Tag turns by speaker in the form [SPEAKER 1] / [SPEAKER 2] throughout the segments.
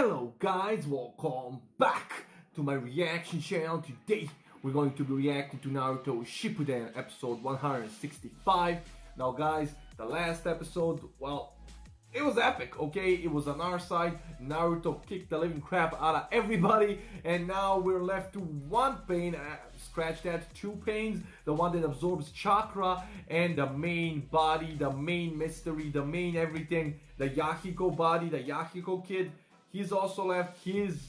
[SPEAKER 1] Hello guys, welcome back to my reaction channel. Today we're going to be reacting to Naruto Shippuden episode 165. Now guys, the last episode, well, it was epic, okay? It was on our side. Naruto kicked the living crap out of everybody, and now we're left to one pain, scratch that, two pains, the one that absorbs chakra, and the main body, the main mystery, the main everything, the Yahiko body, the Yahiko kid. He's also left. His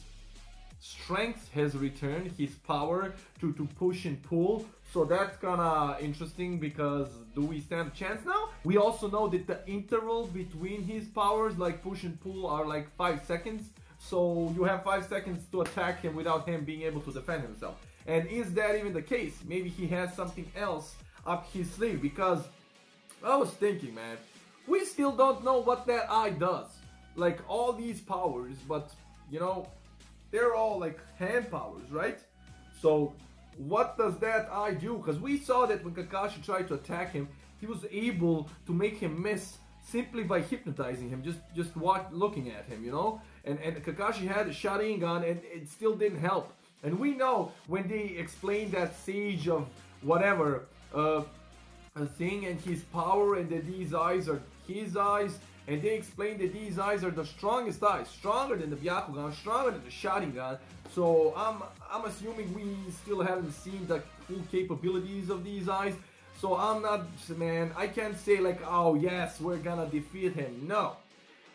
[SPEAKER 1] strength has returned, his power to push and pull. So that's kinda interesting, because do we stand a chance now? We also know that the intervals between his powers, like push and pull, are like 5 seconds. So you have 5 seconds to attack him without him being able to defend himself. And is that even the case? Maybe he has something else up his sleeve, because I was thinking, man, we still don't know what that eye does. Like all these powers, but you know, they're all like hand powers, right? So what does that eye do? Because we saw that when Kakashi tried to attack him, he was able to make him miss simply by hypnotizing him, just looking at him, you know? And Kakashi had a Sharingan and it still didn't help. And we know when they explained that sage of whatever a thing and his power, and that these eyes are his eyes, and they explained that these eyes are the strongest eyes, stronger than the Byakugan, stronger than the Sharingan. So I'm assuming we still haven't seen the full capabilities of these eyes. So I'm not, man, I can't say like, oh yes, we're gonna defeat him. No,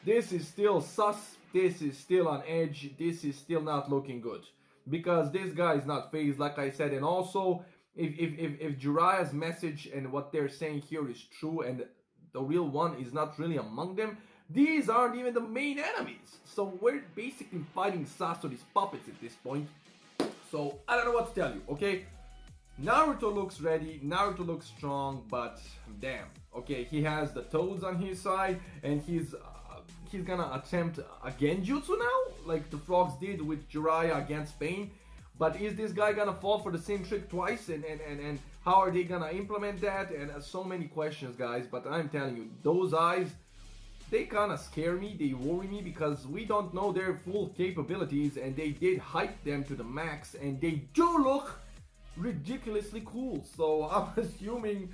[SPEAKER 1] this is still sus, this is still on edge, this is still not looking good, because this guy is not phased, like I said. And also, if Jiraiya's message and what they're saying here is true, and the real one is not really among them, these aren't even the main enemies. So we're basically fighting Sasori's puppets at this point. So I don't know what to tell you, okay? Naruto looks ready, Naruto looks strong, but damn, okay, he has the toads on his side, and he's gonna attempt a genjutsu now, like the frogs did with Jiraiya against Pain. But is this guy gonna fall for the same trick twice, and how are they gonna implement that? And so many questions, guys. But I'm telling you, those eyes, they kinda scare me, they worry me, because we don't know their full capabilities, and they did hype them to the max, and they do look ridiculously cool. So I'm assuming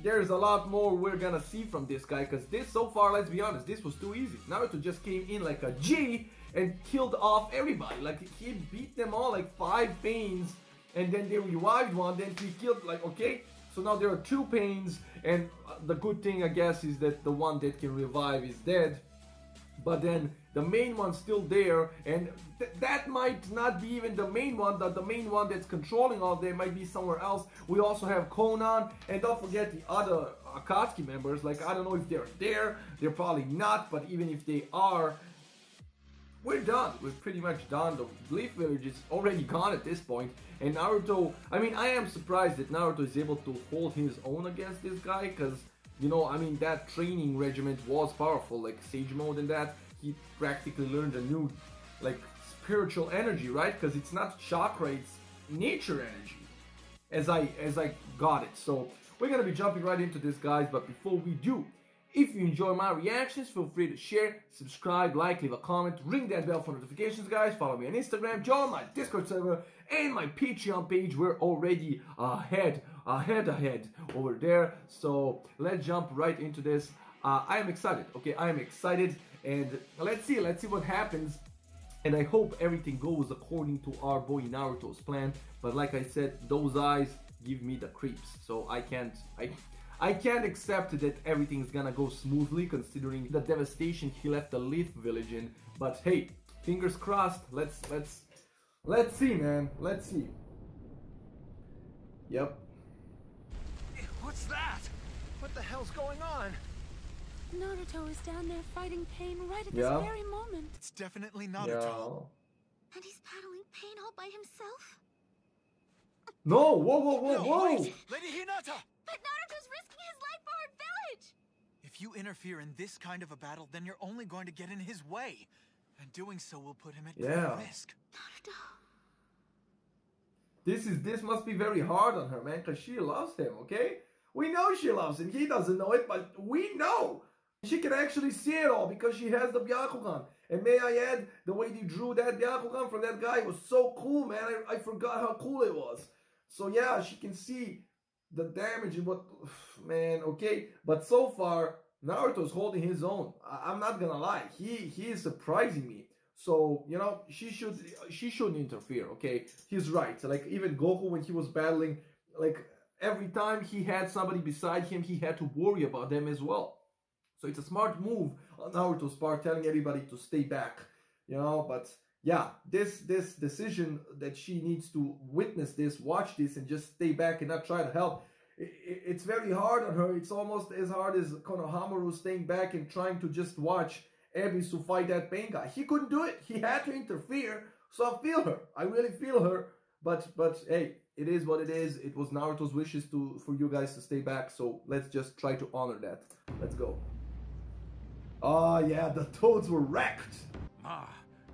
[SPEAKER 1] there's a lot more we're gonna see from this guy, because this, so far, let's be honest, this was too easy. Naruto just came in like a G and killed off everybody. Like, he beat them all like 5 pains, and then they revived one, then he killed, like, okay, so now there are 2 pains, and the good thing, I guess, is that the one that can revive is dead. But then the main one's still there, and that might not be even the main one. The main one that's controlling all of them might be somewhere else. We also have Konan, and don't forget the other Akatsuki members. Like, I don't know if they're there, they're probably not, but even if they are, we're done. We're pretty much done. The Leaf Village is already gone at this point. And Naruto, I mean, I am surprised that Naruto is able to hold his own against this guy, because, you know, I mean, that training regiment was powerful, like Sage Mode and that. He practically learned a new, like, spiritual energy, right? Because it's not chakra, it's nature energy, as I got it. So we're gonna be jumping right into this, guys. But before we do, if you enjoy my reactions, feel free to share, subscribe, like, leave a comment, ring that bell for notifications, guys. Follow me on Instagram, join my Discord server, and my Patreon page. We're already ahead over there. So let's jump right into this. I am excited, okay? I am excited, and let's see what happens. And I hope everything goes according to our boy Naruto's plan. But like I said, those eyes give me the creeps. So I can't accept that everything's gonna go smoothly, considering the devastation he left the Leaf Village in. But hey, fingers crossed. Let's see, man. Let's see. Yep.
[SPEAKER 2] What's that? What the hell's going on?
[SPEAKER 3] Naruto is down there fighting Pain right at this very moment.
[SPEAKER 2] It's definitely Naruto.
[SPEAKER 3] And he's battling Pain all by himself?
[SPEAKER 1] No, whoa.
[SPEAKER 2] Wait. Lady Hinata!
[SPEAKER 3] But Naruto's risking his life for our village!
[SPEAKER 2] If you interfere in this kind of a battle, then you're only going to get in his way. And doing so will put him at great risk.
[SPEAKER 3] Naruto.
[SPEAKER 1] This must be very hard on her, man, because she loves him, okay? We know she loves him. He doesn't know it, but we know. She can actually see it all because she has the Byakugan. And may I add, the way they drew that Byakugan from that guy was so cool, man. I forgot how cool it was. So yeah, she can see the damage and what, man, okay. But so far, Naruto's holding his own. I'm not gonna lie, he is surprising me. So, you know, she shouldn't interfere, okay? He's right. Like, even Goku, when he was battling, like, every time he had somebody beside him, he had to worry about them as well. So it's a smart move on Naruto's part, telling everybody to stay back, you know. But yeah, this decision that she needs to witness this, watch this, and just stay back and not try to help, it's very hard on her. It's almost as hard as Konohamaru staying back and trying to just watch Ebisu fight that pain guy. He couldn't do it. He had to interfere. So I feel her. I really feel her. But hey, it is what it is. It was Naruto's wishes for you guys to stay back. So let's just try to honor that. Let's go. Oh yeah, the toads were wrecked.
[SPEAKER 4] Ma,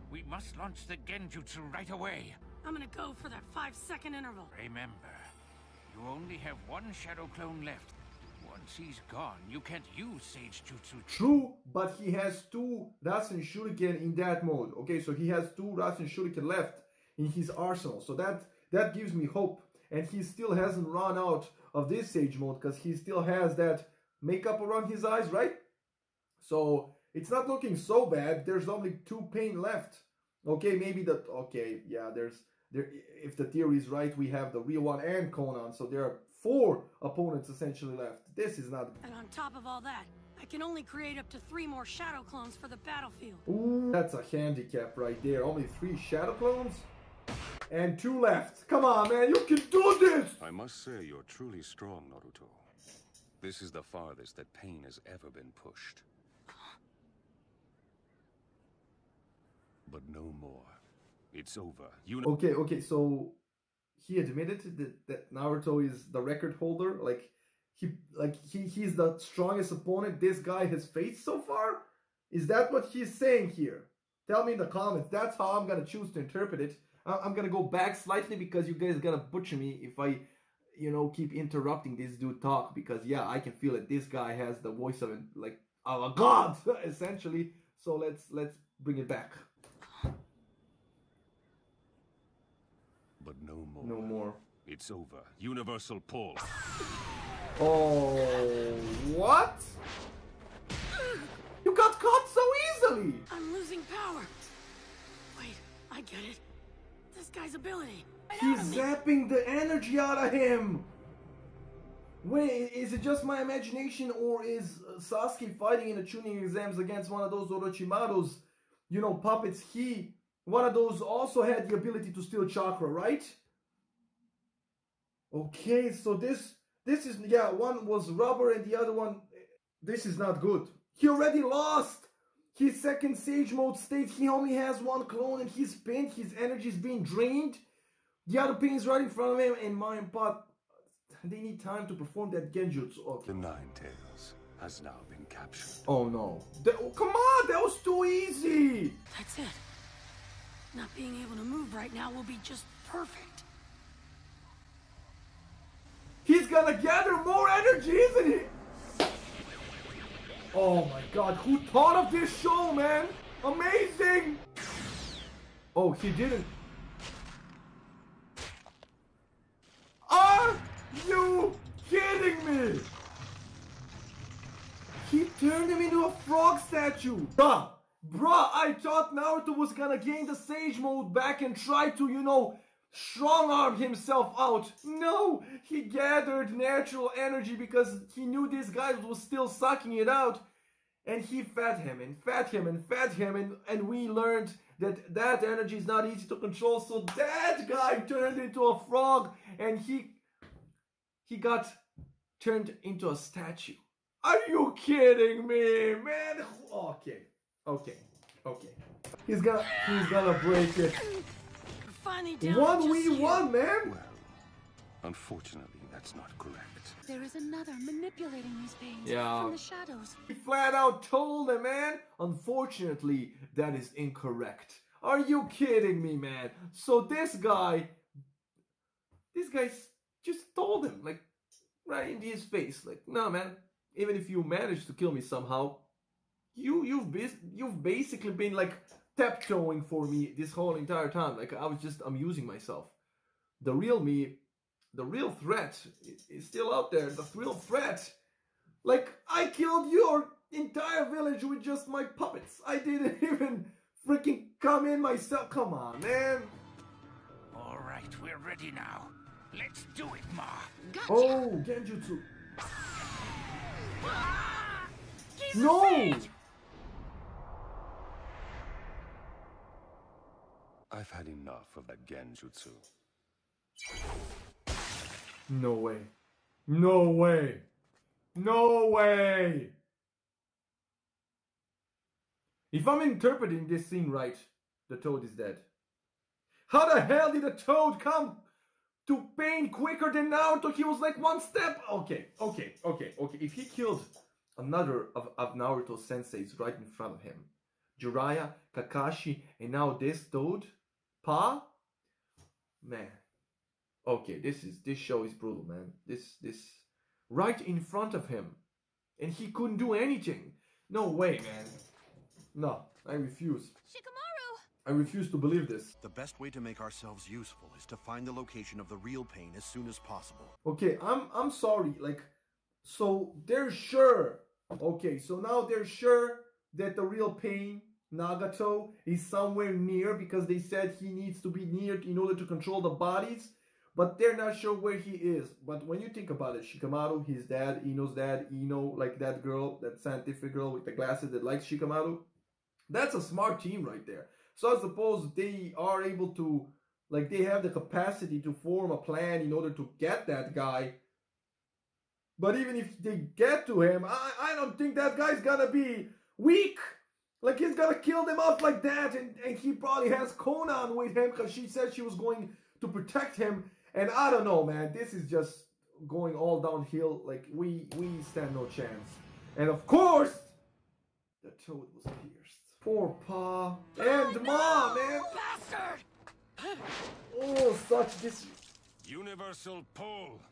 [SPEAKER 4] we must launch the Genjutsu right away.
[SPEAKER 3] I'm gonna go for that 5-second interval.
[SPEAKER 4] Remember, you only have one shadow clone left. Once he's gone, you can't use Sage Jutsu.
[SPEAKER 1] True, but he has 2 Rasen Shuriken in that mode. Okay, so he has 2 Rasen Shuriken left in his arsenal. So that gives me hope. And he still hasn't run out of this Sage mode because he still has that makeup around his eyes, right? So it's not looking so bad. There's only 2 pain left. Okay, maybe that. Okay, yeah. If the theory is right, we have the real one and Conan. So there are 4 opponents essentially left. This is not.
[SPEAKER 3] And on top of all that, I can only create up to 3 more shadow clones for the battlefield.
[SPEAKER 1] Ooh, that's a handicap right there. Only 3 shadow clones and 2 left. Come on, man, you can do this.
[SPEAKER 5] I must say you're truly strong, Naruto. This is the farthest that pain has ever been pushed. But no more. It's over.
[SPEAKER 1] Okay, so he admitted that Naruto is the record holder. He's the strongest opponent this guy has faced so far. Is that what he's saying here? Tell me in the comments. That's how I'm gonna choose to interpret it. I'm gonna go back slightly because you guys are gonna butcher me if I, you know, keep interrupting this dude talk. Because yeah, I can feel it. This guy has the voice of a god essentially. So let's bring it back.
[SPEAKER 5] But no more.
[SPEAKER 1] No more.
[SPEAKER 5] It's over. Universal pull.
[SPEAKER 1] Oh, what? You got caught so easily.
[SPEAKER 3] I'm losing power. Wait, I get it. This guy's ability.
[SPEAKER 1] He's zapping the energy out of him. Wait, is it just my imagination, or is Sasuke fighting in the tuning exams against one of those Orochimaru's, you know, puppets? One of those also had the ability to steal chakra, right? Okay, so this is, yeah, one was rubber and the other one, this is not good. He already lost his second Sage Mode state. He only has 1 clone and he's pinned. His energy is being drained. The other pin is right in front of him, and Pot, they need time to perform that Genjutsu. Okay.
[SPEAKER 5] The Nine Tails has now been captured.
[SPEAKER 1] Oh no. Come on, that was too easy.
[SPEAKER 3] That's it. Not being able to move right now will be just perfect.
[SPEAKER 1] He's gonna gather more energy, isn't he? Oh my god, who thought of this show, man? Amazing! Oh, he didn't. Are you kidding me? He turned him into a frog statue. Bruh, I thought Naruto was gonna gain the Sage Mode back and try to, you know, strong-arm himself out. No, he gathered natural energy because he knew this guy was still sucking it out. And he fed him and fed him and fed him, and we learned that energy is not easy to control. So that guy turned into a frog, and he got turned into a statue. Are you kidding me, man? Okay. He's gonna break it. 1v1, man.
[SPEAKER 5] Well, unfortunately, that's not correct.
[SPEAKER 3] There is another manipulating these pains
[SPEAKER 1] Yeah.
[SPEAKER 3] from the shadows.
[SPEAKER 1] He flat out told him, man. Unfortunately, that is incorrect. Are you kidding me, man? So this guy just told him, like, right in his face, like, no, man. Even if you manage to kill me somehow, you've basically been like tiptoeing for me this whole entire time. Like I was just amusing myself. The real me, the real threat is still out there. The real threat. Like I killed your entire village with just my puppets. I didn't even freaking come in myself. Come on, man.
[SPEAKER 4] All right, we're ready now. Let's do it, Ma.
[SPEAKER 3] Gotcha.
[SPEAKER 1] Oh, Genjutsu. No!
[SPEAKER 5] I've had enough of that Genjutsu.
[SPEAKER 1] No way. No way. No way! If I'm interpreting this scene right, the Toad is dead. How the hell did the Toad come to pain quicker than Naruto? He was like one step. Okay. If he killed another of Naruto's senseis right in front of him, Jiraiya, Kakashi, and now this Toad, man. Okay, this show is brutal, man. This right in front of him, and he couldn't do anything. No way, man. No, I refuse.
[SPEAKER 3] Shikamaru!
[SPEAKER 1] I refuse to believe this.
[SPEAKER 6] The best way to make ourselves useful is to find the location of the real pain as soon as possible.
[SPEAKER 1] Okay, I'm sorry. Like, so they're sure. Okay, so now they're sure that the real pain, Nagato, is somewhere near because they said he needs to be near in order to control the bodies. But they're not sure where he is. But when you think about it, Shikamaru, his dad, Ino's dad, Ino, like that girl, that scientific girl with the glasses that likes Shikamaru, that's a smart team right there. So I suppose they are able to, like they have the capacity to form a plan in order to get that guy. But even if they get to him, I don't think that guy's gonna be weak. Like he's gonna kill them off like that. And he probably has Conan with him because she said she was going to protect him. And I don't know, man. This is just going all downhill. Like, we stand no chance. And of course, the Toad was pierced. Poor Pa. And Ma, man.
[SPEAKER 3] Bastard!
[SPEAKER 1] Oh, such this...
[SPEAKER 5] Universal pull.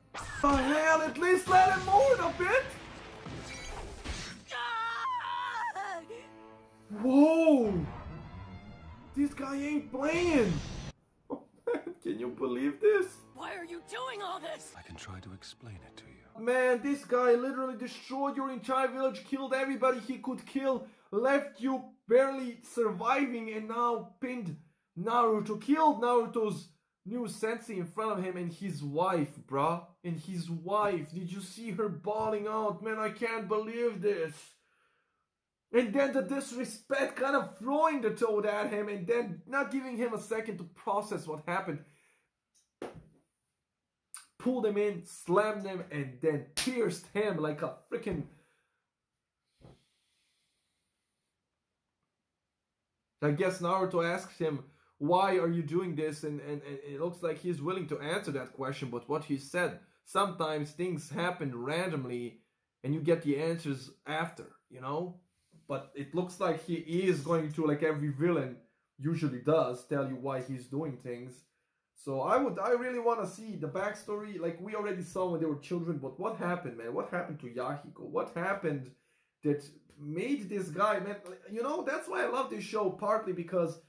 [SPEAKER 1] The hell, at least let him move a bit. Whoa. This guy ain't playing. Can you believe this?
[SPEAKER 3] Why are you doing all this?
[SPEAKER 5] I can try to explain it to you.
[SPEAKER 1] Man, this guy literally destroyed your entire village, killed everybody he could kill, left you barely surviving, and now pinned Naruto, killed Naruto's new sensei in front of him and his wife, bruh. And his wife, did you see her bawling out? Man, I can't believe this. And then the disrespect, kind of throwing the Toad at him and then not giving him a second to process what happened. Pulled him in, slammed him, and then pierced him like a freaking... I guess Naruto asks him, why are you doing this? And it looks like he's willing to answer that question, but what he said, sometimes things happen randomly and you get the answers after, you know? But it looks like he is going to, like every villain usually does, tell you why he's doing things. So I really want to see the backstory. Like we already saw when they were children, but what happened, man? What happened to Yahiko? What happened that made this guy, man? You know, that's why I love this show, partly because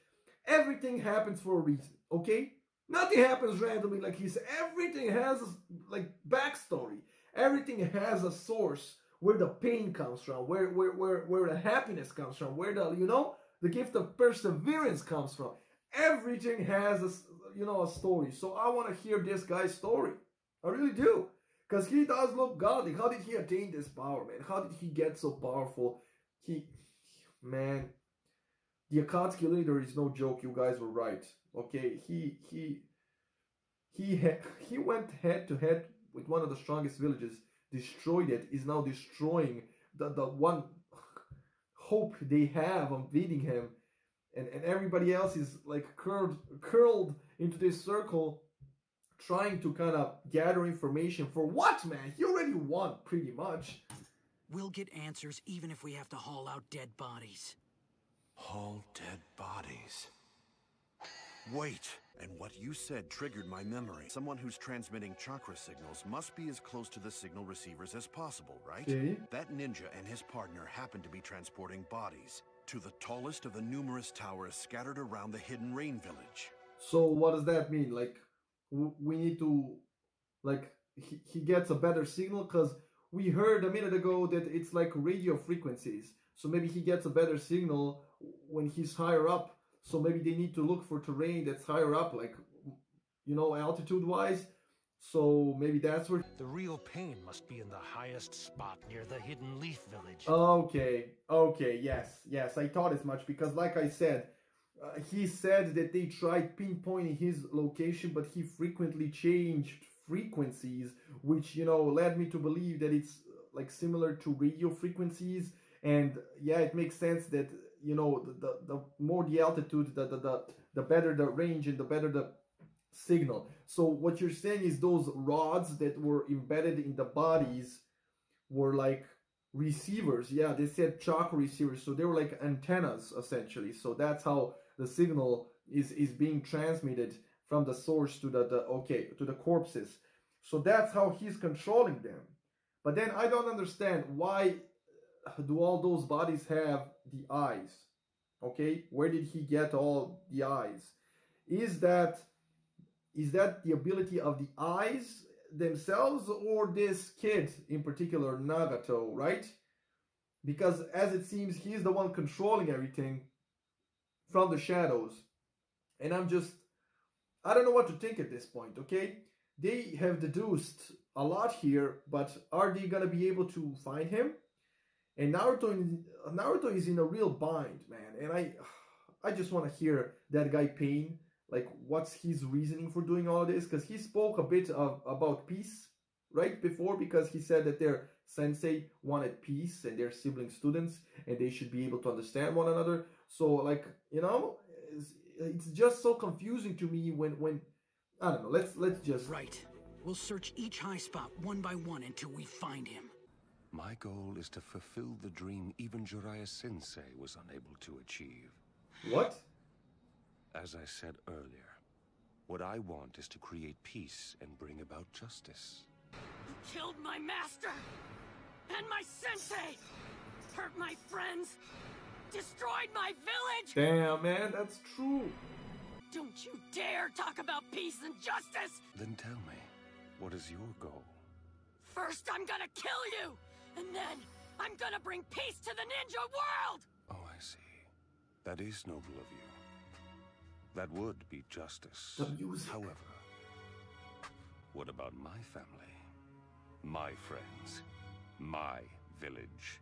[SPEAKER 1] everything happens for a reason, okay? Nothing happens randomly like he said. Everything has, like, backstory. Everything has a source where the pain comes from, where the happiness comes from, where the, you know, the gift of perseverance comes from. Everything has a, you know, a story. So I want to hear this guy's story. I really do. Because he does look godly. How did he attain this power, man? How did he get so powerful? Man, the Akatsuki leader is no joke. You guys were right. Okay, he went head to head with one of the strongest villages, destroyed it, is now destroying the one hope they have on beating him. And everybody else is like curled into this circle, trying to kind of gather information for what, man? He already won, pretty much.
[SPEAKER 7] We'll get answers even if we have to haul out dead bodies.
[SPEAKER 6] Haul dead bodies. Wait. And what you said triggered my memory. Someone who's transmitting chakra signals must be as close to the signal receivers as possible, right?
[SPEAKER 1] Okay.
[SPEAKER 6] That ninja and his partner happen to be transporting bodies to the tallest of the numerous towers scattered around the hidden rain village.
[SPEAKER 1] So what does that mean? Like, we need to, like, he gets a better signal? Because we heard a minute ago that it's like radio frequencies. So maybe he gets a better signal when he's higher up. So maybe they need to look for terrain that's higher up, like, you know, altitude-wise. So maybe that's where...
[SPEAKER 8] The real pain must be in the highest spot near the hidden leaf village.
[SPEAKER 1] Okay, yes, I thought as much, because like I said, he said that they tried pinpointing his location, but he frequently changed frequencies, which, you know, led me to believe that it's like similar to radio frequencies. And yeah, it makes sense that, you know, the more the altitude, the better the range and the better the signal. So what you're saying is those rods that were embedded in the bodies were like receivers. Yeah, they said chakra receivers. So they were like antennas, essentially. So that's how the signal is being transmitted from the source to to the corpses. So that's how he's controlling them. But then I don't understand, why do all those bodies have the eyes? Okay, where did he get all the eyes? Is that the ability of the eyes themselves, or this kid in particular, Nagato, right? Because as it seems, he's the one controlling everything from the shadows. And I don't know what to think at this point, okay? They have deduced a lot here, but are they gonna be able to find him? And Naruto is in a real bind, man. And I just want to hear that guy Pain, like, what's his reasoning for doing all this? Because he spoke a bit about peace right before, because he said that their sensei wanted peace and they're sibling students and they should be able to understand one another. So, like, you know, it's just so confusing to me when I don't know. Let's just...
[SPEAKER 7] Right. We'll search each high spot one by one until we find him.
[SPEAKER 5] My goal is to fulfill the dream even Jiraiya Sensei was unable to achieve.
[SPEAKER 1] What?
[SPEAKER 5] As I said earlier, what I want is to create peace and bring about justice.
[SPEAKER 9] You killed my master! And my sensei! Hurt my friends! Destroyed my village!
[SPEAKER 1] Damn, man, that's true.
[SPEAKER 9] Don't you dare talk about peace and justice!
[SPEAKER 5] Then tell me, what is your goal?
[SPEAKER 9] First, I'm gonna kill you! And then, I'm gonna bring peace to the ninja world!
[SPEAKER 5] Oh, I see. That is noble of you. That would be justice. However, what about my family? My friends? My village?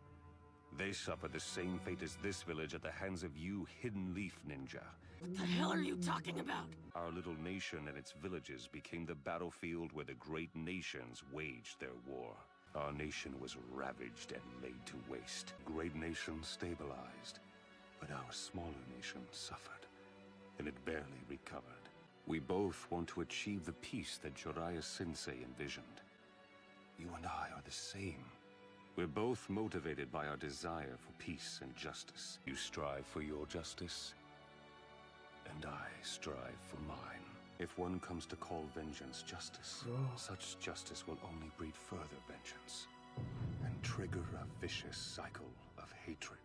[SPEAKER 5] They suffered the same fate as this village at the hands of you, Hidden Leaf Ninja.
[SPEAKER 9] What the hell are you talking about?
[SPEAKER 5] Our little nation and its villages became the battlefield where the great nations waged their war. Our nation was ravaged and laid to waste. Great nations stabilized, but our smaller nation suffered, and it barely recovered. We both want to achieve the peace that Jiraiya Sensei envisioned. You and I are the same. We're both motivated by our desire for peace and justice. You strive for your justice, and I strive for mine. If one comes to call vengeance justice, such justice will only breed further vengeance and trigger a vicious cycle of hatred.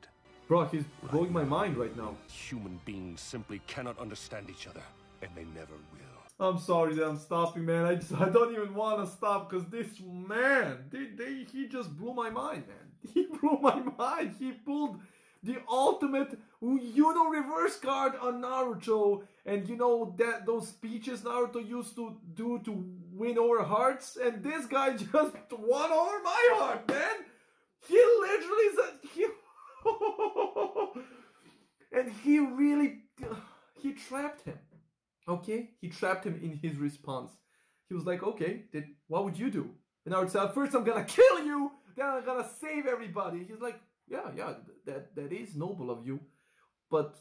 [SPEAKER 1] Bro, he's blowing my mind right now.
[SPEAKER 8] Human beings simply cannot understand each other, and they never will.
[SPEAKER 1] I'm sorry that I'm stopping, man. I don't even want to stop, because this man, he just blew my mind, man. He blew my mind. He pulled the ultimate Uno reverse card on Naruto, and you know that those speeches Naruto used to do to win over hearts, and this guy just won over my heart, man. He literally said, and he trapped him. Okay, he trapped him in his response. He was like, okay, what would you do? And Naruto said, first I'm gonna kill you, then I'm gonna save everybody. He's like, yeah, that is noble of you. But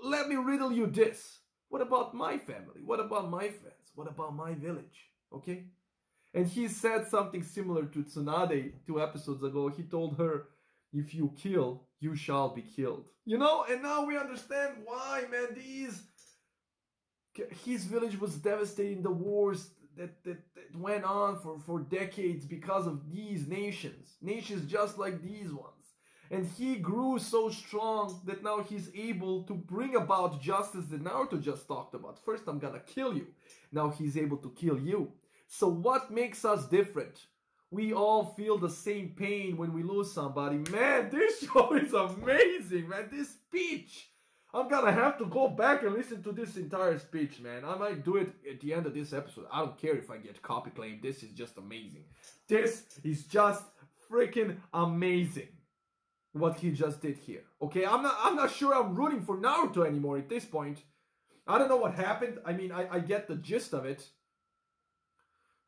[SPEAKER 1] let me riddle you this. What about my family? What about my friends? What about my village? Okay? And he said something similar to Tsunade 2 episodes ago. He told her, if you kill, you shall be killed. You know, and now we understand why, man, his village was devastated in the wars that went on for decades because of these nations just like these ones. And he grew so strong that now he's able to bring about justice that Naruto just talked about. First, I'm gonna kill you. Now he's able to kill you. So what makes us different? We all feel the same pain when we lose somebody. Man, this show is amazing, man. This speech. I'm gonna have to go back and listen to this entire speech, man. I might do it at the end of this episode. I don't care if I get copy claimed. This is just amazing. This is just freaking amazing. What he just did here. Okay, I'm not sure I'm rooting for Naruto anymore at this point. I don't know what happened. I mean, I get the gist of it.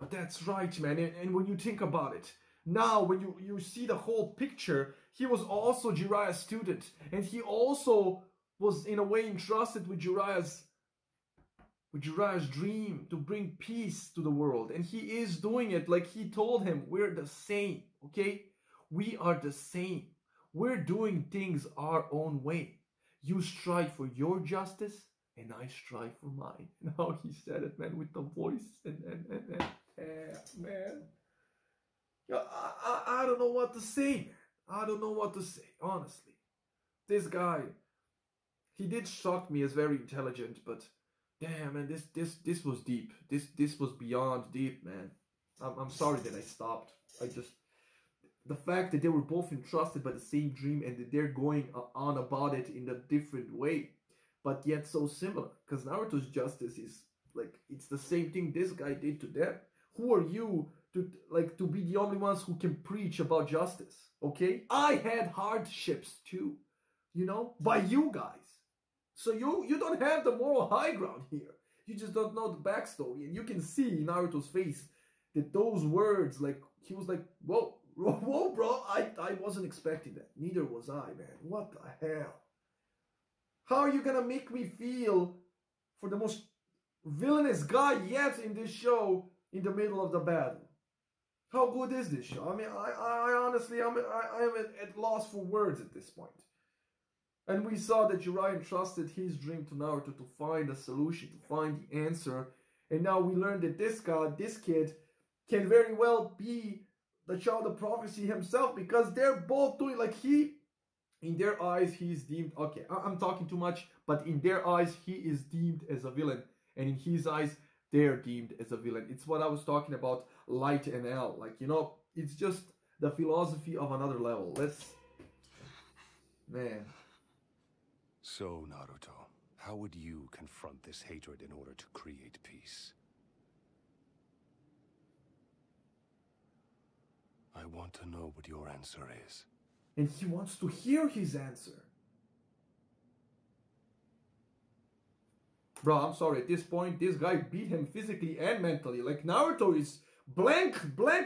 [SPEAKER 1] But that's right, man. And when you think about it, now when you see the whole picture, he was also Jiraiya's student. And he also was in a way entrusted with Jiraiya's dream to bring peace to the world. And he is doing it like he told him. We're the same, okay? We are the same. We're doing things our own way. You strive for your justice, and I strive for mine. And how he said it, man, with the voice. And man. Yeah, I don't know what to say, man. I don't know what to say, honestly. This guy, he did shock me as very intelligent, but damn, man, this was deep. This was beyond deep, man. I'm sorry that I stopped. The fact that they were both entrusted by the same dream and that they're going on about it in a different way, but yet so similar. Because Naruto's justice is like, it's the same thing this guy did to them. Who are you to be the only ones who can preach about justice? Okay? I had hardships too, you know, by you guys. So you don't have the moral high ground here. You just don't know the backstory. And you can see in Naruto's face that those words, like, he was like, whoa, bro, I wasn't expecting that. Neither was I, man. What the hell? How are you gonna make me feel for the most villainous guy yet in this show in the middle of the battle? How good is this show? I mean, I honestly, I'm at loss for words at this point. And we saw that Jiraiya entrusted his dream to Naruto to find a solution, to find the answer. And now we learned that this kid, can very well be the child of prophecy himself, because they're both doing, like, in their eyes, he's deemed, okay, I'm talking too much, but in their eyes, he is deemed as a villain. And in his eyes, they're deemed as a villain. It's what I was talking about, light and L. Like, you know, it's just the philosophy of another level. Man.
[SPEAKER 8] So, Naruto, how would you confront this hatred in order to create peace? I want to know what your answer is.
[SPEAKER 1] And he wants to hear his answer. Bro, I'm sorry, at this point, this guy beat him physically and mentally. Like, Naruto is blank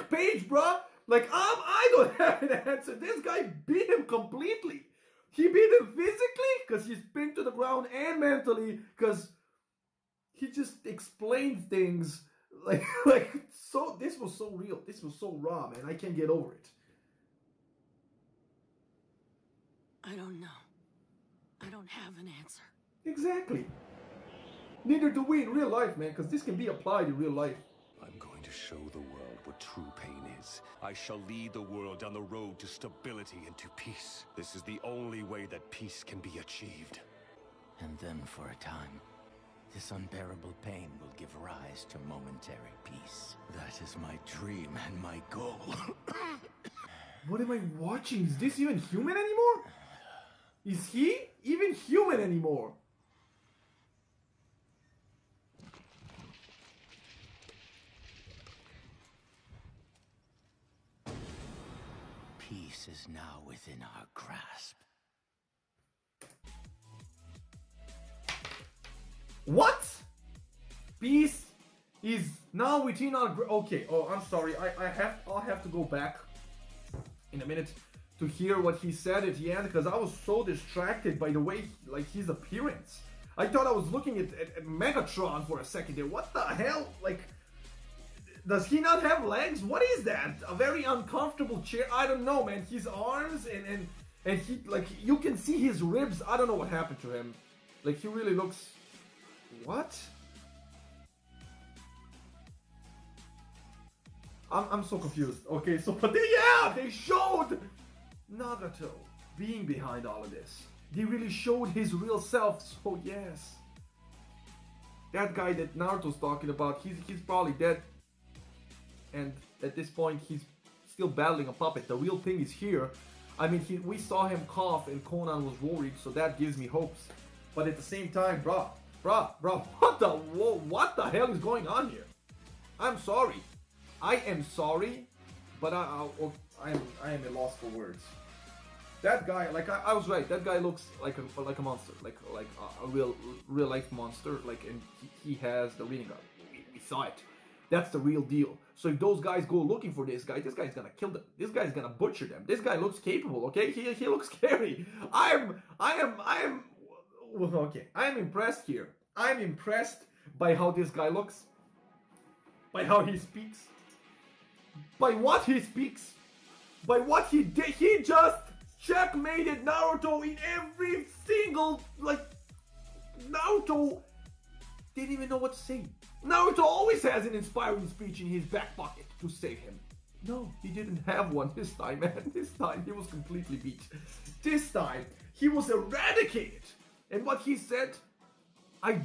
[SPEAKER 1] page, bro. Like, I don't have an answer. This guy beat him completely. He beat him physically, because he's pinned to the ground, and mentally, because he just explained things. So this was so real. This was so raw, man. I can't get over it.
[SPEAKER 9] I don't know. I don't have an answer.
[SPEAKER 1] Exactly. Neither do we in real life, man, because this can be applied in real life.
[SPEAKER 8] I'm going to show the world what true pain is. I shall lead the world down the road to stability and to peace. This is the only way that peace can be achieved.
[SPEAKER 10] And then for a time, this unbearable pain will give rise to momentary peace. That is my dream and my goal.
[SPEAKER 1] What am I watching? Is this even human anymore? Is he even human anymore?
[SPEAKER 10] Peace is now within our grasp.
[SPEAKER 1] What? Peace is now within our okay. Oh, I'm sorry. I'll have to go back in a minute to hear what he said at the end, because I was so distracted by the way, like, his appearance. I thought I was looking at Megatron for a second there. What the hell? Like, does he not have legs? What is that? A very uncomfortable chair? I don't know, man. His arms and he, like, you can see his ribs. I don't know what happened to him. Like, he really looks... What? I'm so confused. Okay, so but they showed Nagato being behind all of this. They really showed his real self. So yes, that guy that Naruto's talking about, he's probably dead. And at this point, he's still battling a puppet. The real thing is here. I mean, we saw him cough and Conan was worried, so that gives me hopes. But at the same time, bro, what the hell is going on here? I'm sorry. I am sorry, but I am at a loss for words. That guy, like I was right. That guy looks like a monster, like a real life monster. Like, and he has the Rinnegan. We saw it. That's the real deal. So if those guys go looking for this guy's gonna kill them. This guy's gonna butcher them. This guy looks capable. Okay, he looks scary. I am okay. I am impressed here. I'm impressed by how this guy looks, by how he speaks, by what he speaks, by what he did. He just checkmated Naruto in every single, like, Naruto didn't even know what to say. Naruto always has an inspiring speech in his back pocket to save him. No, he didn't have one this time, man. This time he was completely beat. This time he was eradicated. And what he said, I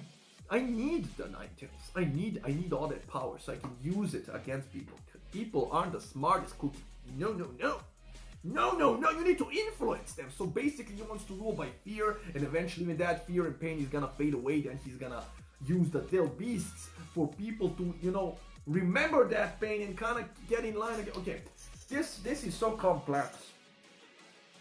[SPEAKER 1] need the Nine Tails. I need all that power so I can use it against people. People aren't the smartest cookie. No. You need to influence them. So basically he wants to rule by fear, and eventually when that fear and pain is gonna fade away, then he's gonna use the tail beasts for people to, you know, remember that pain and kind of get in line again. Okay, this is so complex.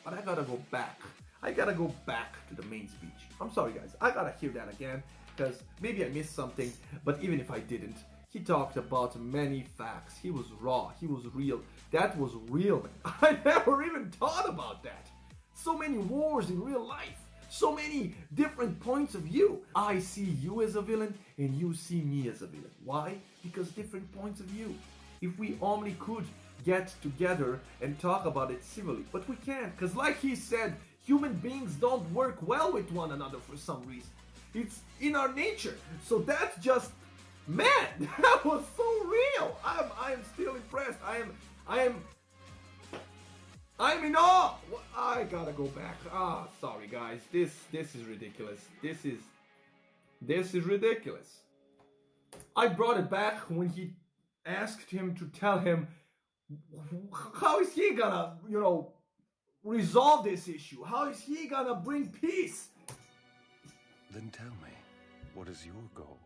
[SPEAKER 1] But I gotta go back. I gotta go back to the main speech. I'm sorry guys, I gotta hear that again, because maybe I missed something, but even if I didn't, he talked about many facts. He was raw, he was real. That was real, man. I never even thought about that. So many wars in real life. So many different points of view. I see you as a villain and you see me as a villain. Why? Because different points of view. If we only could get together and talk about it civilly, but we can't, because like he said, human beings don't work well with one another for some reason. It's in our nature. So that's just, man, that was so real. I am still impressed. I'm in awe. I gotta go back. Sorry guys. This is ridiculous. This is ridiculous. I brought it back when he asked him to tell him how is he gonna, you know, resolve this issue. How is he gonna bring peace?
[SPEAKER 5] Then tell me, what is your goal?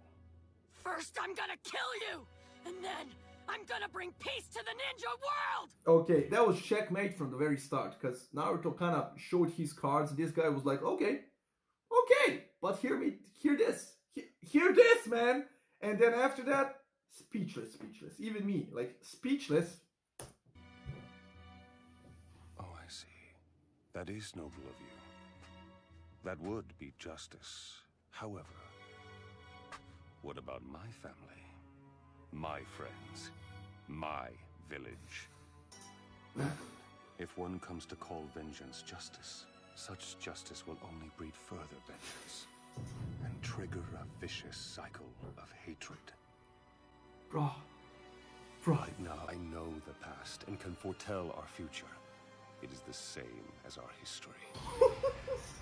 [SPEAKER 9] First, I'm gonna kill you, and then I'm gonna bring peace to the ninja world!
[SPEAKER 1] Okay, that was checkmate from the very start, because Naruto kind of showed his cards. This guy was like, okay, but hear this, man. And then after that, speechless. Even me, like, speechless.
[SPEAKER 5] Oh, I see. That is noble of you. That would be justice. However, what about my family? My friends? My village? If one comes to call vengeance justice, such justice will only breed further vengeance and trigger a vicious cycle of hatred.
[SPEAKER 1] Bro.
[SPEAKER 5] Right now, I know the past and can foretell our future. It is the same as our history.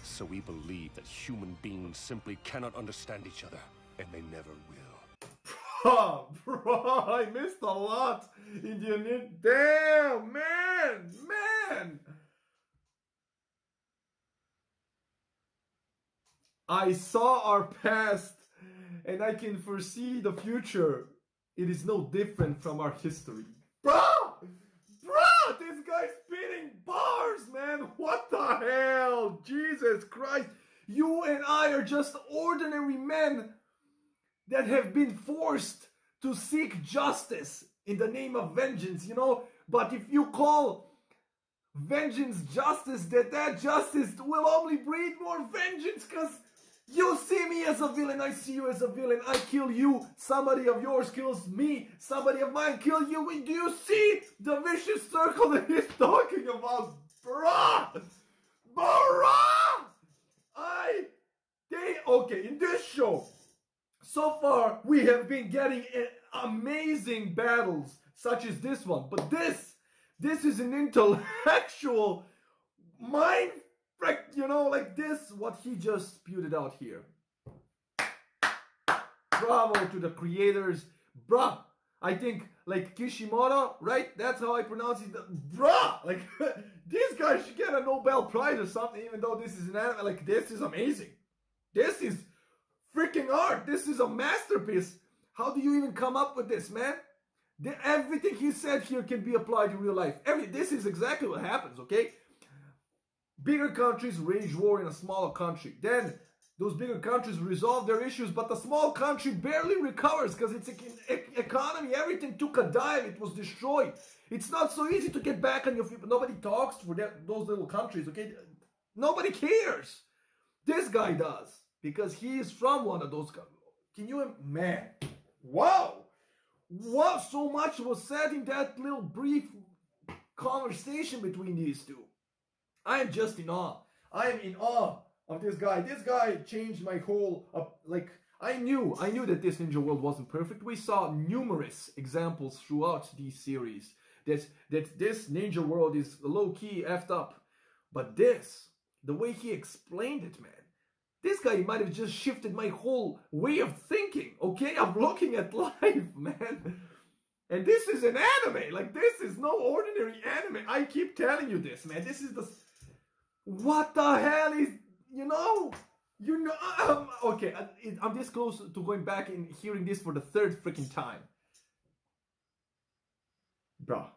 [SPEAKER 5] So we believe that human beings simply cannot understand each other, and they never will.
[SPEAKER 1] Bro, I missed a lot in the damn, man. I saw our past, and I can foresee the future. It is no different from our history. Bro, this guy's spitting bars, man. What the hell? Jesus Christ. You and I are just ordinary men that have been forced to seek justice in the name of vengeance, you know? But if you call vengeance justice, that justice will only breed more vengeance, because you see me as a villain, I see you as a villain, I kill you, somebody of yours kills me, somebody of mine kill you. Do you see the vicious circle that he's talking about? Bruh! Okay, in this show, so far we have been getting amazing battles such as this one. But this is an intellectual mind, you know, like this, what he just spewed out here. Bravo to the creators. Bruh. I think, like, Kishimoto, right? That's how I pronounce it. Bruh! Like, this guy should get a Nobel Prize or something, even though this is an anime. Like, this is amazing. This is freaking art. This is a masterpiece. How do you even come up with this, man? Everything he said here can be applied in real life. This is exactly what happens, okay? Bigger countries wage war in a smaller country. Then those bigger countries resolve their issues, but the small country barely recovers because its economy, everything took a dive. It was destroyed. It's not so easy to get back on your feet. Nobody talks for those little countries, okay? Nobody cares. This guy does because he is from one of those countries. Can you, man? Wow. Wow, so much was said in that little brief conversation between these two. I am just in awe. I am in awe of this guy. This guy changed my whole, like, I knew that this ninja world wasn't perfect. We saw numerous examples throughout these series that this ninja world is low-key effed up. But this, the way he explained it, man, this guy might have just shifted my whole way of thinking, okay? I'm looking at life, man. And this is an anime. Like, this is no ordinary anime. I keep telling you this, man. This is the... What the hell is... You know, okay, I'm this close to going back and hearing this for the third freaking time. Bruh,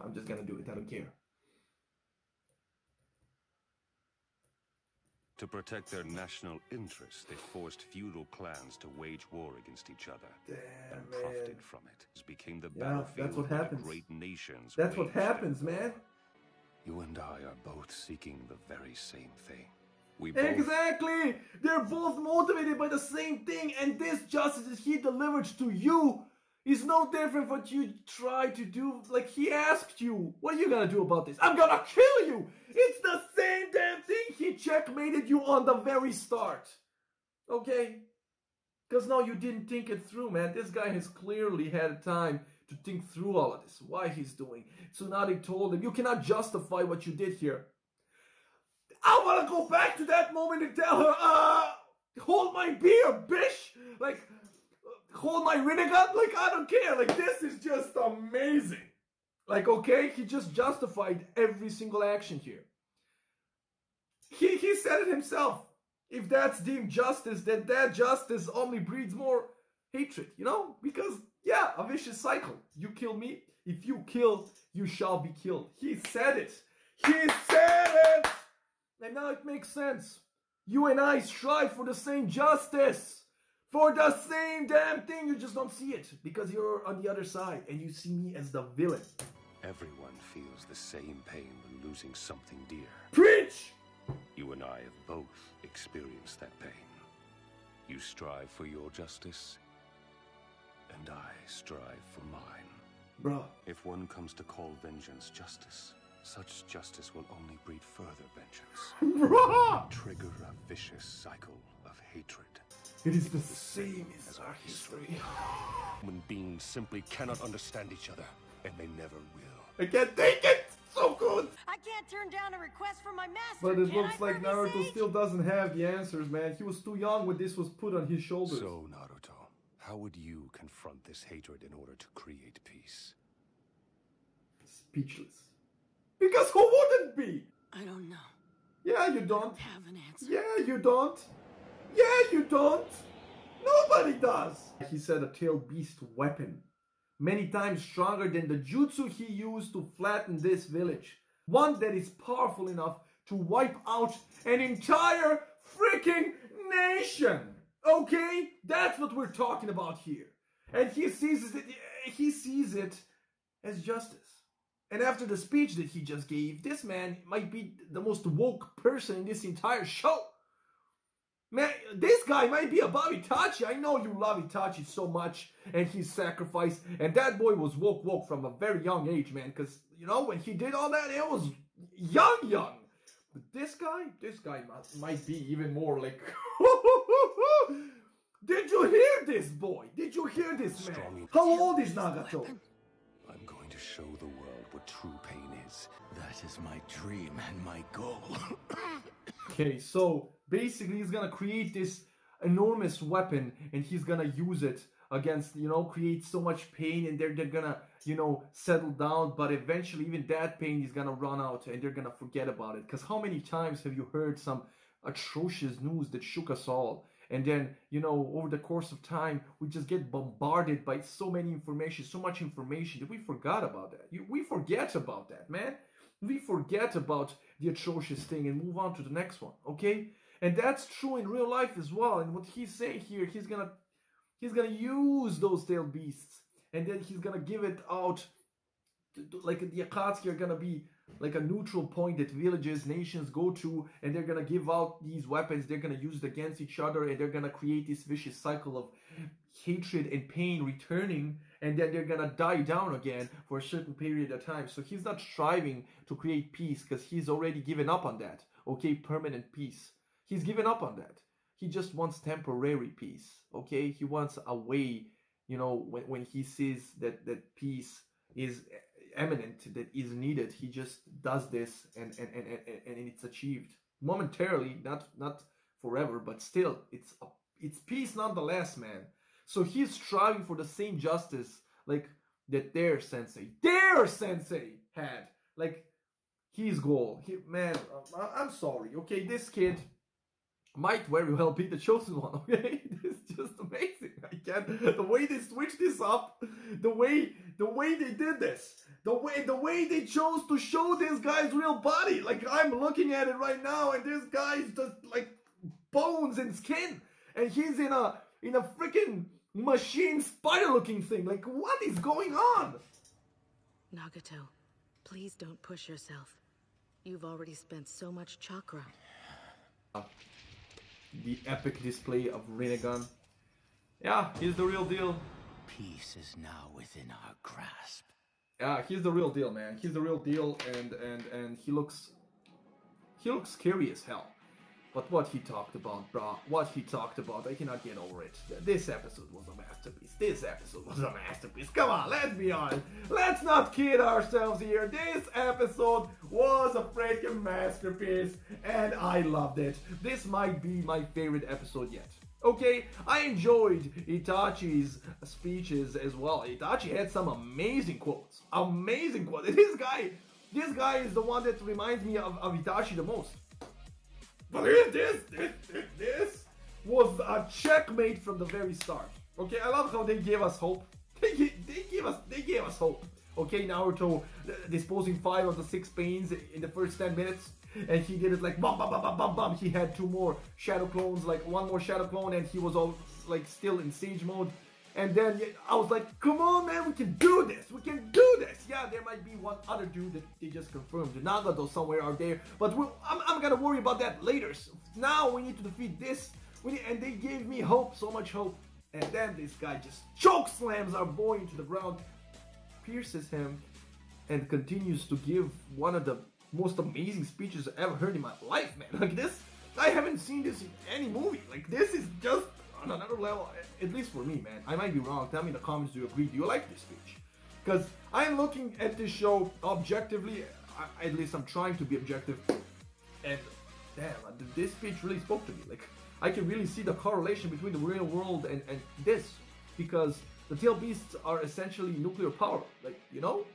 [SPEAKER 1] I'm just gonna do it, I don't care.
[SPEAKER 5] To protect their national interests, they forced feudal clans to wage war against each other and profited from it. It became the battlefield
[SPEAKER 1] that's what
[SPEAKER 5] where
[SPEAKER 1] happens.
[SPEAKER 5] the great nations
[SPEAKER 1] That's what happens,
[SPEAKER 5] war.
[SPEAKER 1] man.
[SPEAKER 5] You and I are both seeking the very same thing.
[SPEAKER 1] Exactly! They're both motivated by the same thing, and this justice that he delivered to you is no different from what you try to do. Like, he asked you, what are you gonna do about this? I'm gonna kill you! It's the same damn thing he checkmated you on the very start. Okay? Because now you didn't think it through, man. This guy has clearly had time to think through all of this, why he's doing. So now they told him, you cannot justify what you did here. I want to go back to that moment and tell her, hold my beer, bitch. Like, hold my renegade. Like, I don't care. Like, this is just amazing. Like, okay, he just justified every single action here. He said it himself. If that's deemed justice, then that justice only breeds more hatred, you know? Because, yeah, a vicious cycle. You kill me, if you kill, you shall be killed. He said it. He said it! And now it makes sense. You and I strive for the same justice. For the same damn thing. You just don't see it. Because you're on the other side. And you see me as the villain.
[SPEAKER 5] Everyone feels the same pain when losing something dear.
[SPEAKER 1] Preach!
[SPEAKER 5] You and I have both experienced that pain. You strive for your justice, and I strive for mine.
[SPEAKER 1] Bruh.
[SPEAKER 5] If one comes to call vengeance justice, such justice will only breed further vengeance.
[SPEAKER 1] Bruh!
[SPEAKER 5] Trigger a vicious cycle of hatred.
[SPEAKER 1] It is the same as our history.
[SPEAKER 8] Human beings simply cannot understand each other, and they never will.
[SPEAKER 1] I can't take it! So good!
[SPEAKER 9] I can't turn down a request from my master.
[SPEAKER 1] But it looks like Naruto still doesn't have the answers, man. He was too young when this was put on his shoulders.
[SPEAKER 8] So, Naruto, how would you confront this hatred in order to create peace?
[SPEAKER 1] Speechless. Because who wouldn't be?
[SPEAKER 9] I don't know.
[SPEAKER 1] Yeah, you don't.
[SPEAKER 9] I have an answer.
[SPEAKER 1] Yeah, you don't. Yeah, you don't. Nobody does. He said a tailed beast weapon. Many times stronger than the jutsu he used to flatten this village. One that is powerful enough to wipe out an entire freaking nation. Okay? That's what we're talking about here. And he sees it as justice. And after the speech that he just gave, this man might be the most woke person in this entire show. Man, this guy might be above Itachi. I know you love Itachi so much and his sacrifice. And that boy was woke from a very young age, man. Because, you know, when he did all that, it was young. But this guy might be even more like... Did you hear this, boy? Did you hear this, man? How old is Nagato?
[SPEAKER 8] I'm going to show the world what true pain is.
[SPEAKER 10] That is my dream and my goal.
[SPEAKER 1] Okay, so basically he's gonna create this enormous weapon and he's gonna use it against, you know, create so much pain, and they're gonna, you know, settle down, but eventually even that pain is gonna run out and they're gonna forget about it. Because how many times have you heard some atrocious news that shook us all, and then, you know, over the course of time we just get bombarded by so many information, so much information that we forgot about that. We forget about that, man. We forget about the atrocious thing and move on to the next one, okay? And that's true in real life as well. And what he's saying here, he's gonna use those tailed beasts, and then he's gonna give it out like the Akatsuki are gonna be like a neutral point that villages, nations go to, and they're gonna give out these weapons, they're gonna use it against each other, and they're gonna create this vicious cycle of hatred and pain returning, and then they're gonna die down again for a certain period of time. So he's not striving to create peace, because he's already given up on that, okay? Permanent peace. He's given up on that. He just wants temporary peace, okay? He wants a way, you know, when he sees that peace is imminent, that is needed, he just does this and it's achieved momentarily, not forever, but still it's peace nonetheless, man. So he's striving for the same justice like that their sensei had, like his goal. Man, I'm sorry, okay? This kid might very well be the chosen one, okay? It's just amazing. I can't, the way they switched this up, the way they did this, the way they chose to show this guy's real body. Like, I'm looking at it right now, and this guy's just like bones and skin, and he's in a freaking machine spider-looking thing. Like, what is going on?
[SPEAKER 11] Nagato, please don't push yourself. You've already spent so much chakra.
[SPEAKER 1] The epic display of Rinnegan. Yeah, he's the real deal.
[SPEAKER 10] Peace is now within our grasp.
[SPEAKER 1] Yeah, he's the real deal, man. He's the real deal, and he looks scary as hell. But what he talked about, brah, what he talked about, I cannot get over it. This episode was a masterpiece. This episode was a masterpiece. Come on, let's be honest. Let's not kid ourselves here. This episode was a freaking masterpiece, and I loved it. This might be my favorite episode yet. Okay, I enjoyed Itachi's speeches as well. Itachi had some amazing quotes. Amazing quotes. This guy is the one that reminds me of Itachi the most. But this was a checkmate from the very start. Okay, I love how they gave us hope. They gave us hope. Okay, Naruto disposing 5 of the 6 pains in the first 10 minutes, and he did it like bum bum bum bum bum bum. He had 2 more shadow clones, like 1 more shadow clone, and he was all like still in sage mode. And then I was like, come on, man, we can do this. We can do this. Yeah, there might be one other dude that they just confirmed. The Nagato somewhere out there. But I'm going to worry about that later. So now we need to defeat this. And they gave me hope, so much hope. And then this guy just choke slams our boy into the ground, pierces him, and continues to give one of the most amazing speeches I've ever heard in my life, man. Like this, I haven't seen this in any movie. Like this is just on another level, at least for me, man. I might be wrong. Tell me in the comments, do you agree? Do you like this speech? Because I'm looking at this show objectively. At least I'm trying to be objective. And damn, this speech really spoke to me. Like, I can really see the correlation between the real world and this. Because the tail beasts are essentially nuclear power. Like, you know?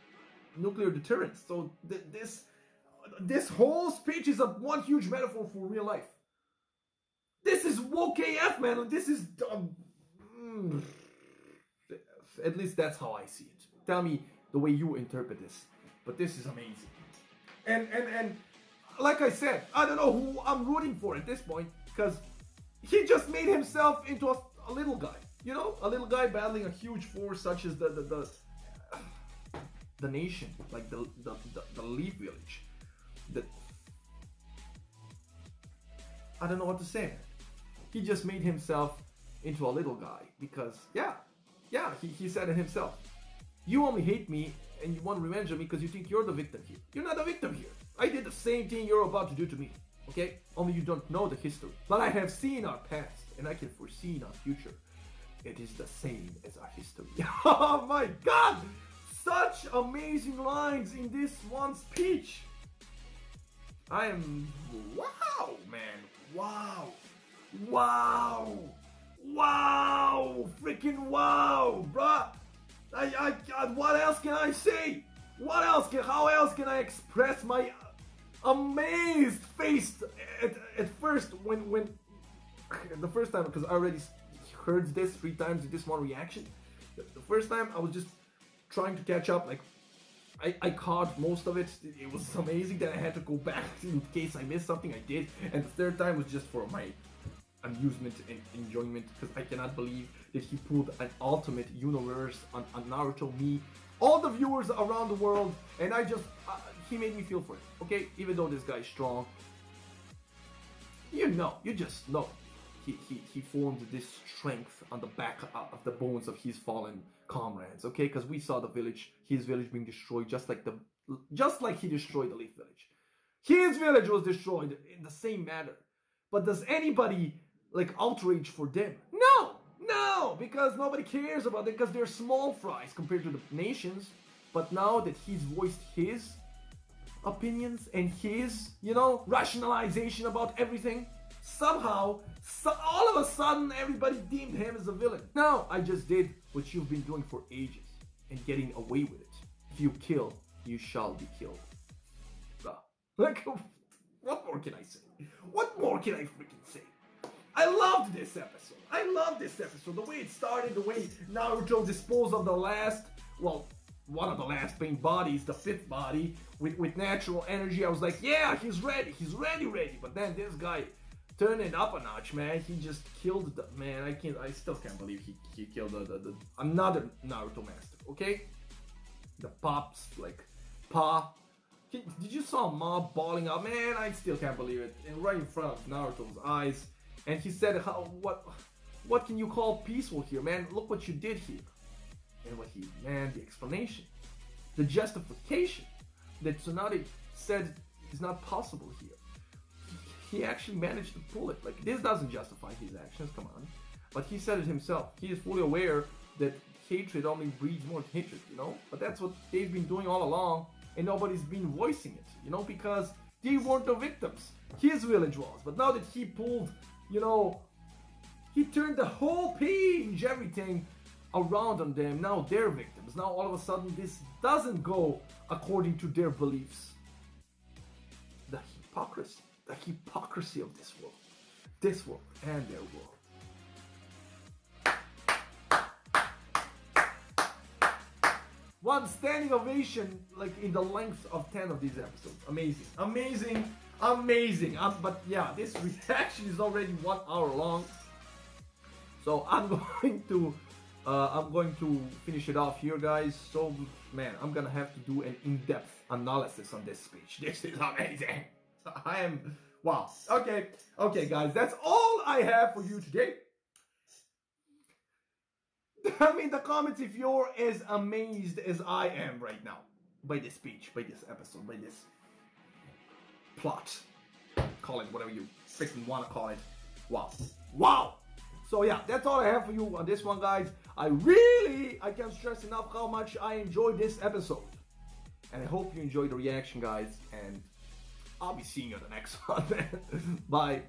[SPEAKER 1] Nuclear deterrence. So this whole speech is one huge metaphor for real life. This is woke AF, man. This is at least that's how I see it. Tell me the way you interpret this. But this is amazing. And like I said, I don't know who I'm rooting for at this point, because he just made himself into a little guy. You know, a little guy battling a huge force such as the nation, like the Leaf Village. I don't know what to say. He just made himself into a little guy because, yeah, he said it himself. You only hate me and you want revenge on me because you think you're the victim here. You're not the victim here. I did the same thing you're about to do to me. Okay? Only you don't know the history. But I have seen our past, and I can foresee our future. It is the same as our history. Oh my god! Such amazing lines in this one speech. I am... Wow, man. Wow. Wow. Wow. Freaking wow, bruh. What else can I say? How else can I express my amazed face at first when the first time, because I already heard this 3 times in this one reaction. The first time I was just trying to catch up, like I caught most of it. It was amazing that I had to go back in case I missed something. I did, and the third time was just for my amusement and enjoyment, because I cannot believe that he pulled an ultimate universe on Naruto, me, all the viewers around the world, and I just he made me feel for it. Okay, even though this guy's strong, you just know he formed this strength on the back of the bones of his fallen comrades. Okay, because we saw his village being destroyed, just like he destroyed the Leaf Village. His village was destroyed in the same manner. But does anybody like outrage for them? No, because nobody cares about them, because they're small fries compared to the nations. But now that he's voiced his opinions and his, rationalization about everything, somehow, all of a sudden, everybody deemed him as a villain. No, I just did what you've been doing for ages and getting away with it. If you kill, you shall be killed. Like, what more can I say? What more can I freaking say? I loved this episode. The way it started, the way Naruto disposed of the last, well, one of the last pain bodies, the 5th body, with natural energy. I was like, yeah, he's ready. But then this guy turned it up a notch, man. He just killed the man. I still can't believe he killed another Naruto master. Okay, the pops, like Pa. Did you saw Ma bawling out? Man, I still can't believe it. And right in front of Naruto's eyes. And he said, what can you call peaceful here, man? Look what you did here. And the explanation, the justification that Tsunade said is not possible here. He actually managed to pull it. Like, this doesn't justify his actions, come on. But he said it himself. He is fully aware that hatred only breeds more hatred, But that's what they've been doing all along, and nobody's been voicing it, because they weren't the victims. His village was. But now that he pulled, he turned the whole page, everything around on them. Now they're victims. Now all of a sudden this doesn't go according to their beliefs. The hypocrisy of this world and their world. One standing ovation, like in the length of 10 of these episodes. Amazing. But yeah, this reaction is already 1 hour long. So I'm going to finish it off here, guys. So, man, I'm gonna have to do an in-depth analysis on this speech. This is amazing. Wow. Okay, guys, that's all I have for you today. Tell me in the comments if you're as amazed as I am right now by this speech, by this episode, by this plot. Call it whatever you freaking want to call it. Wow. So yeah, that's all I have for you on this one, guys. I can't stress enough how much I enjoyed this episode. And I hope you enjoyed the reaction, guys. And I'll be seeing you on the next one. Bye.